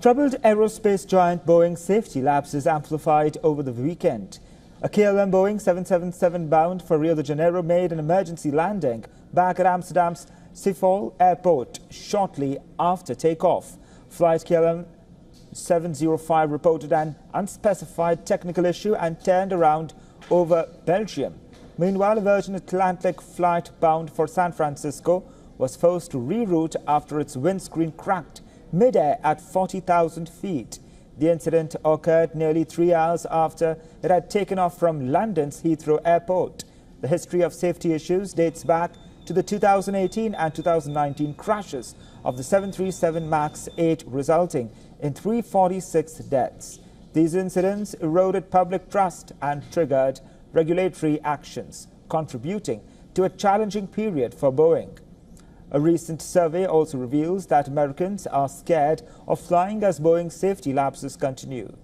Troubled aerospace giant Boeing safety lapses amplified over the weekend. A KLM Boeing 777 bound for Rio de Janeiro made an emergency landing back at Amsterdam's Schiphol airport shortly after takeoff. Flight KLM 705 reported an unspecified technical issue and turned around over Belgium. Meanwhile, a Virgin Atlantic flight bound for San Francisco was forced to reroute after its windscreen cracked mid-air at 40,000 feet. The incident occurred nearly 3 hours after it had taken off from London's Heathrow Airport. The history of safety issues dates back to the 2018 and 2019 crashes of the 737 MAX 8, resulting in 346 deaths. These incidents eroded public trust and triggered regulatory actions, contributing to a challenging period for Boeing. A recent survey also reveals that Americans are scared of flying as Boeing's safety lapses continue.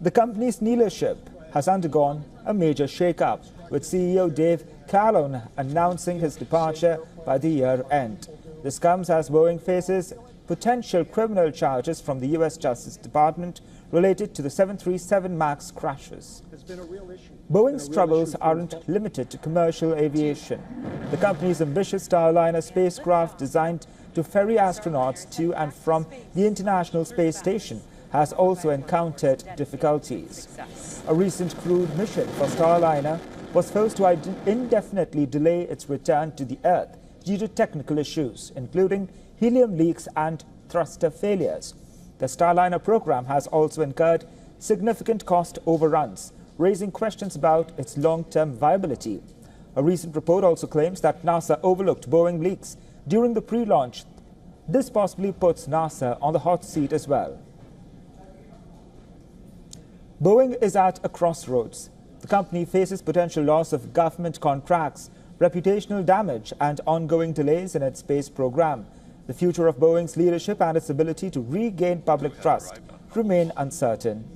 The company's leadership has undergone a major shake-up, with CEO Dave Calhoun announcing his departure by the year end. This comes as Boeing faces potential criminal charges from the U.S. Justice Department related to the 737 MAX crashes. Boeing's troubles aren't limited to commercial aviation. The company's ambitious Starliner spacecraft, designed to ferry astronauts to and from the International Space Station, has also encountered difficulties. A recent crewed mission for Starliner was forced to indefinitely delay its return to the Earth due to technical issues, including helium leaks and thruster failures. The Starliner program has also incurred significant cost overruns, raising questions about its long-term viability. A recent report also claims that NASA overlooked Boeing leaks during the pre-launch. This possibly puts NASA on the hot seat as well. Boeing is at a crossroads. The company faces potential loss of government contracts, reputational damage, and ongoing delays in its space program. The future of Boeing's leadership and its ability to regain public trust remain uncertain.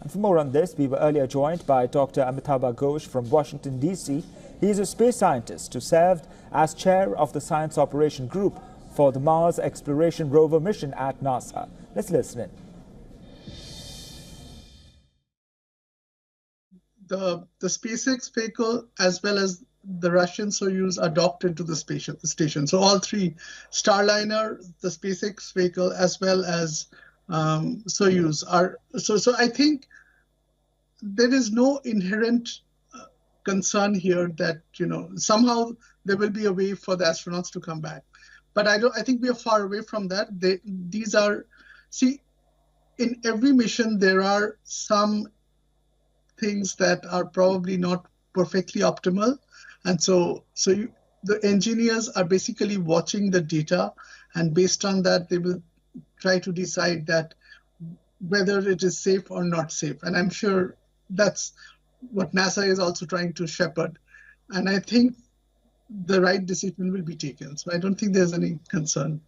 And for more on this, we were earlier joined by Dr. Amitabh Ghosh from Washington, D.C. He is a space scientist who served as chair of the Science Operation Group for the Mars Exploration Rover mission at NASA. Let's listen in. The SpaceX vehicle, as well as the Russian Soyuz, are docked into the station. So all three, Starliner, the SpaceX vehicle, as well as Soyuz are. So I think there is no inherent concern here that somehow there will be a way for the astronauts to come back. But I think we are far away from that. These are, see, in every mission there are some things that are probably not perfectly optimal, and so the engineers are basically watching the data, and based on that they will try to decide that whether it is safe or not safe. And I'm sure that's what NASA is also trying to shepherd. And I think the right decision will be taken. So I don't think there's any concern.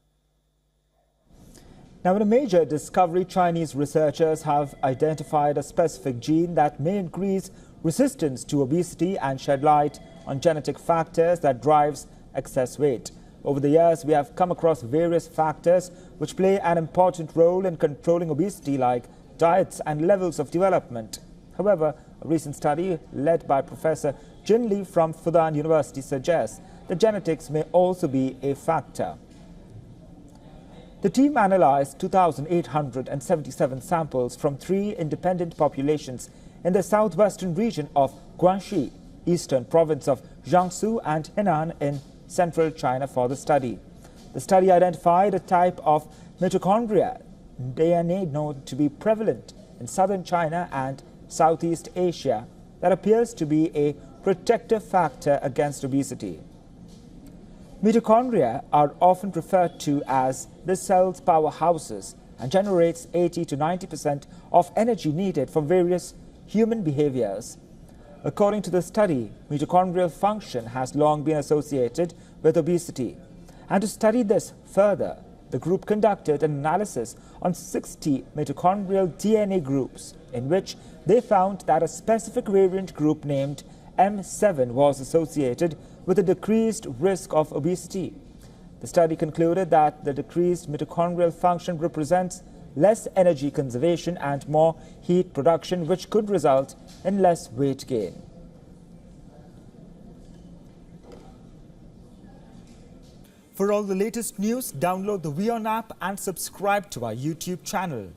Now, in a major discovery, Chinese researchers have identified a specific gene that may increase resistance to obesity and shed light on genetic factors that drives excess weight. Over the years, we have come across various factors which play an important role in controlling obesity, like diets and levels of development. However, a recent study led by Professor Jin Lee from Fudan University suggests that genetics may also be a factor. The team analyzed 2,877 samples from 3 independent populations in the southwestern region of Guangxi, eastern province of Jiangsu, and Henan in central China for the study. The study identified a type of mitochondria DNA known to be prevalent in southern China and Southeast Asia that appears to be a protective factor against obesity. Mitochondria are often referred to as the cell's powerhouses and generates 80 to 90% of energy needed for various human behaviors. According to the study, mitochondrial function has long been associated with obesity. And to study this further, the group conducted an analysis on 60 mitochondrial DNA groups, in which they found that a specific variant group named M7 was associated with a decreased risk of obesity. The study concluded that the decreased mitochondrial function represents less energy conservation and more heat production, which could result in less weight gain. For all the latest news, download the WION app and subscribe to our YouTube channel.